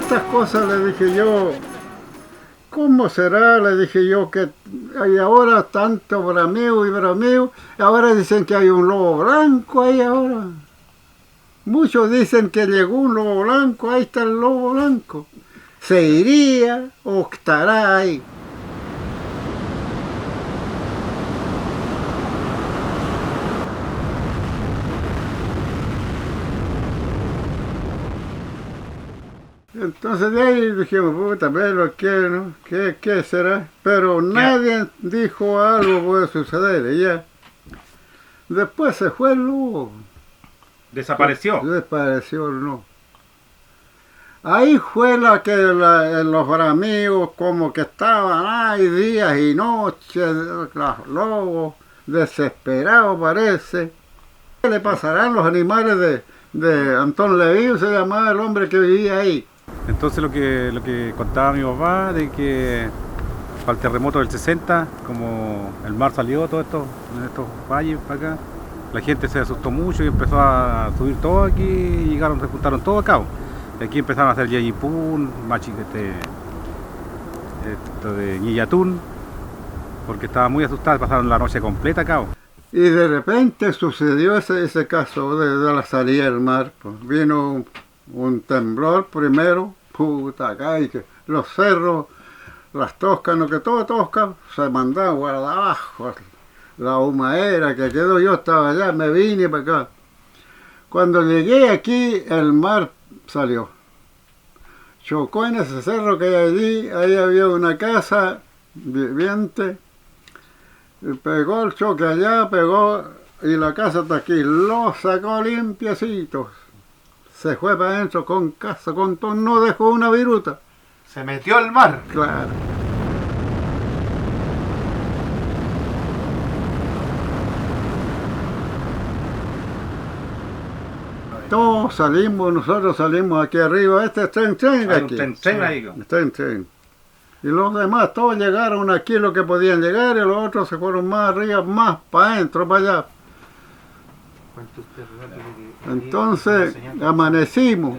estas cosas le dije yo, ¿cómo será? Le dije yo que hay ahora tanto brameo y brameo, ahora dicen que hay un lobo blanco ahí ahora. Muchos dicen que llegó un lobo blanco, ahí está el lobo blanco. ¿Se iría o estará ahí? Entonces de ahí dijimos, puta, pero ¿qué será? Pero nadie dijo algo puede suceder y ya. Después se fue el lobo. Desapareció. Desapareció el lobo. Ahí fue los bramidos como que estaban ahí días y noches, los lobos, desesperados parece. ¿Qué le pasarán los animales de Antón Levín? Se llamaba el hombre que vivía ahí. Entonces lo que contaba mi papá de que para el terremoto del 60, como el mar salió todo esto, en estos valles para acá, la gente se asustó mucho y empezó a subir todo aquí y se juntaron todos acá. Y aquí empezaron a hacer yayipún, esto de ñillatún, porque estaban muy asustados, pasaron la noche completa acá. Y de repente sucedió ese caso de la salida del mar. Pues. Vino un temblor primero, puta, acá, y que los cerros, las toscas, no que todo tosca, se mandaba guarda abajo. La humadera que quedó, yo estaba allá, me vine para acá. Cuando llegué aquí, el mar salió. Chocó en ese cerro que hay allí, ahí había una casa viviente. Y pegó el choque allá, pegó, y la casa está aquí. Lo sacó limpiecitos. Se fue para adentro con casa, con todo, no dejó una viruta. Se metió al mar. Claro. Todos salimos, nosotros salimos aquí arriba, este es tren aquí. Tren. Y los demás, todos llegaron aquí lo que podían llegar y los otros se fueron más arriba, más para adentro, para allá. Entonces amanecimos.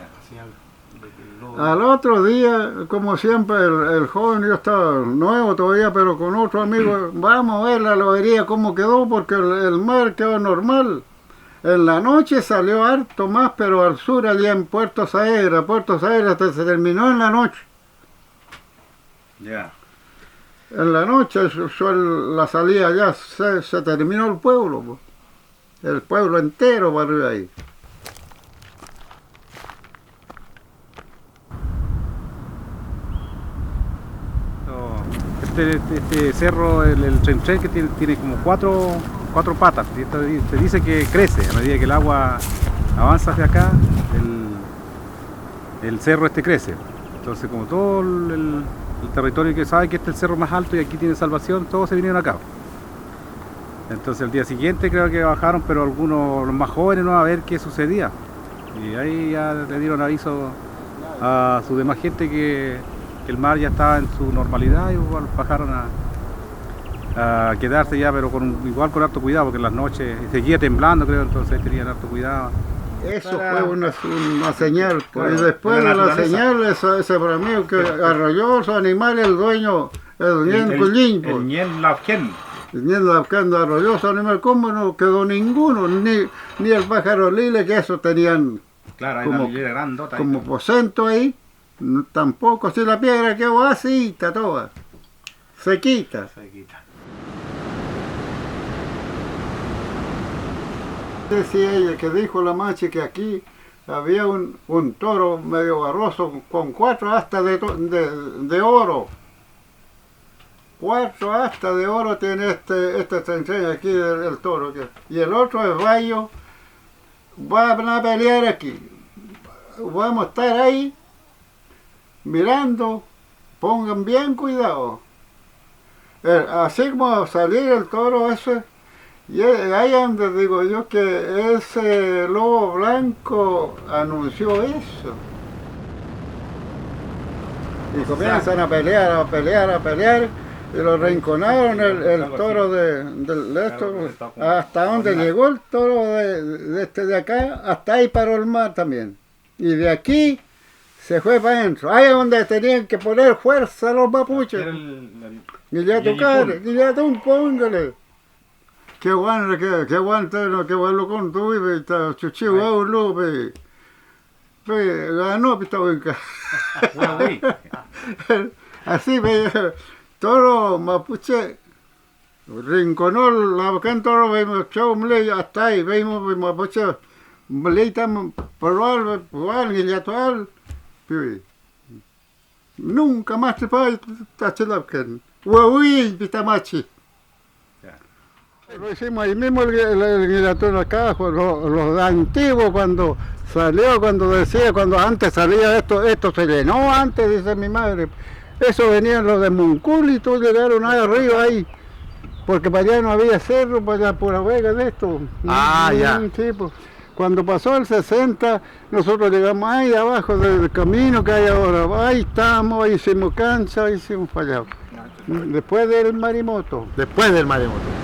Al otro día, como siempre, el joven, yo estaba nuevo todavía, pero con otro amigo, vamos a ver la lobería cómo quedó, porque el mar quedó normal. En la noche salió harto más, pero al sur, allá en Puerto Saavedra hasta se terminó en la noche. Ya. En la noche, la salida ya se terminó el pueblo, pues. El pueblo entero para arriba ahí. Este cerro, el Tren que tiene como cuatro patas, y se dice que crece a medida que el agua avanza hacia acá, el cerro crece. Entonces, como todo el territorio que sabe que este es el cerro más alto y aquí tiene salvación, todos se vinieron acá. Entonces el día siguiente creo que bajaron, pero algunos, los más jóvenes, no, a ver qué sucedía. Y ahí ya le dieron aviso a su demás gente que el mar ya estaba en su normalidad y igual bajaron a quedarse ya, pero igual con harto cuidado, porque en las noches seguía temblando, creo, entonces tenían harto cuidado. Eso fue una señal, pues. Y después de la señal, ese para mí que arrolló esos animales, el dueño, el Ñel Lavquén. Arrolló esos animales, ¿cómo no quedó ninguno? Ni el pájaro lile, que eso tenían como aposento ahí, tampoco, si la piedra quedó así, está toda, sequita. Decía ella que dijo la machi que aquí había un toro medio barroso con 4 astas de oro. 4 astas de oro tiene este tren aquí del toro. Y el otro es Bayo. Van a pelear aquí. Vamos a estar ahí mirando. Pongan bien cuidado. Así como salir el toro ese. Y ahí donde digo yo que ese lobo blanco anunció eso. Y comienzan a pelear, y lo rinconaron el toro de esto, hasta donde llegó el toro de acá, hasta ahí paró el mar también. Y de aquí se fue para adentro. Ahí es donde tenían que poner fuerza los mapuches. Guillatún, póngale. Qué bueno, qué bueno, qué bueno con tu vive, chuchihuahua, Lupe. Ganó, pita huenca. Así me todos los mapuches rinconó la cantora vemos chau mle hasta ahí vemos mapuche mle tam probar guillatual nunca más te puede tachelapken huahui pitamachi. Lo hicimos ahí mismo el guillatón acá, los antiguos cuando salió, cuando antes salía esto se llenó antes, dice mi madre. Eso venían los de Muncul y todos llegaron ahí arriba ahí, porque para allá no había cerro, para allá pura vega de esto. Ya. Sí, pues. Cuando pasó el 60, nosotros llegamos ahí abajo del camino que hay ahora, ahí estamos, ahí hicimos cancha, ahí hicimos fallado. Después del Marimoto. Después del maremoto.